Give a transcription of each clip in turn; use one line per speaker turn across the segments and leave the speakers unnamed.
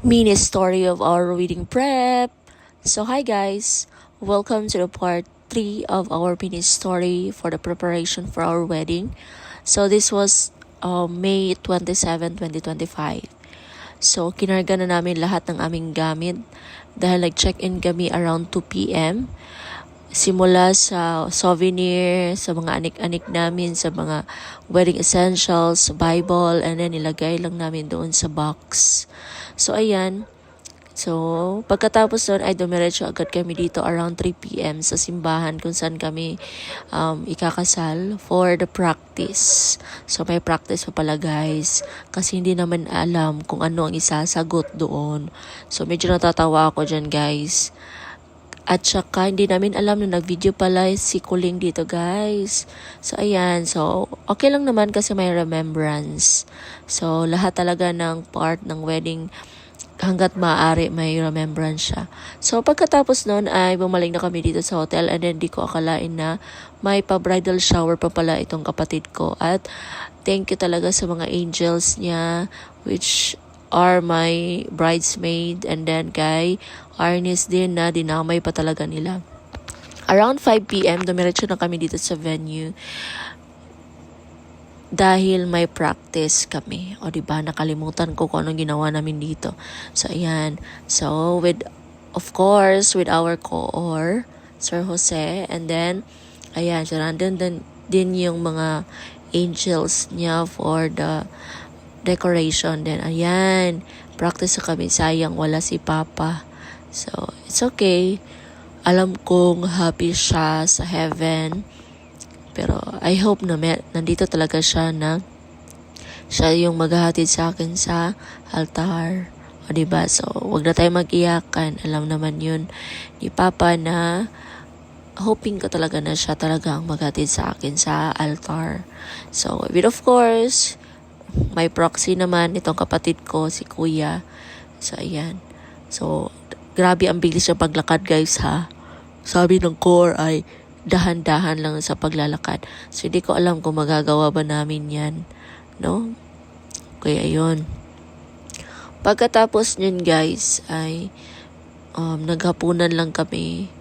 mini story of our reading prep. So hi guys, welcome to the part 3 of our mini story for the preparation for our wedding. So this was May 27, 2025. So kinarga na namin lahat ng aming gamit dahil nag-check-in kami around 2 p.m. Simula sa souvenir, sa mga anik-anik namin, sa mga wedding essentials, Bible, and then nilagay lang namin doon sa box. So, ayan. So, pagkatapos doon ay dumiretso agad kami dito around 3 p.m. sa simbahan kung saan kami ikakasal for the practice. So, may practice pa pala guys kasi hindi naman alam kung ano ang isasagot doon. So, medyo natatawa ako dyan guys. At saka, hindi namin alam na nag-video pala si Kuling dito, guys. So, ayan. So, okay lang naman kasi may remembrance. So, lahat talaga ng part ng wedding, hanggat maaari may remembrance siya. So, pagkatapos nun ay bumalik na kami dito sa hotel and then di ko akalain na may pa-bridal shower pa pala itong kapatid ko. At thank you talaga sa mga angels niya, which are my bridesmaid, and then kay Arnis din na dinamay pa talaga nila. Around 5 p.m. dumiretso na kami dito sa venue dahil may practice kami. O diba, nakalimutan ko kung anong ginawa namin dito. So ayan. So of course with our koor, Sir Jose, and then ayan, so nandun din yung mga angels niya for the decoration. Then ayan, practice na kami. Sayang wala si Papa. So it's okay. Alam kong happy siya sa heaven. Pero I hope na nandito talaga siya na siya yung maghahatid sa akin sa altar. O diba? So wag na tayo mag-iyakan. Alam naman yun ni Papa na hoping ko talaga na siya talaga ang maghatid sa akin sa altar. So but of course, may proxy naman itong kapatid ko, si Kuya. So, ayan. So, grabe ang bilis ng paglakad, guys, ha? Sabi ng core ay dahan-dahan lang sa paglalakad. So, hindi ko alam kung magagawa ba namin yan. No? Kaya, ayun. Pagkatapos nyon, guys, ay naghapunan lang kami.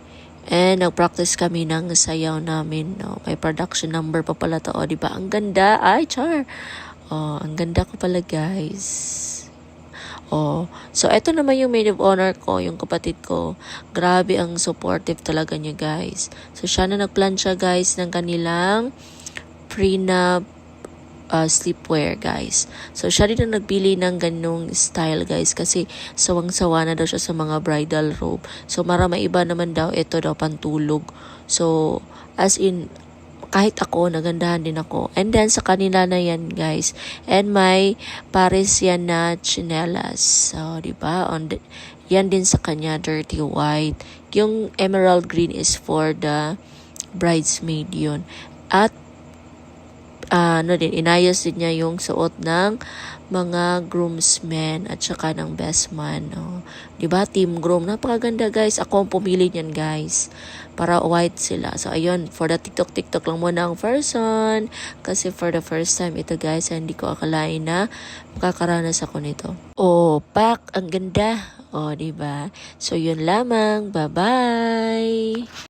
And nag-practice kami ng sayaw namin. No? May production number pa pala to. O, diba? Ang ganda. Ay, char! Oh, ang ganda ko pala guys. Oh, so eto naman yung maid of honor ko, yung kapatid ko. Grabe ang supportive talaga niya guys. So siya na nagplan siya guys ng kanilang prenup sleepwear guys. So siya rin na nagbili ng ganung style guys kasi sawang-sawa na daw siya sa mga bridal robe. So iba naman daw ito daw pantulog. So as in kahit ako, nagandahan din ako. And then, sa kanila na yan, guys. And may Paris yan na chinelas. So, diba? Yan din sa kanya, dirty white. Yung emerald green is for the bridesmaid yun. At, inayos din niya yung suot ng mga groomsmen at saka ng best man. Oh. Diba? Team groom. Napakaganda, guys. Ako ang pumili niyan, guys. Para white sila. So, ayun. For the TikTok lang muna ang person. Kasi for the first time ito, guys, hindi ko akalain na makakaranas ako nito. Oh, pak. Ang ganda. Oh, diba? So, yun lamang. Bye-bye!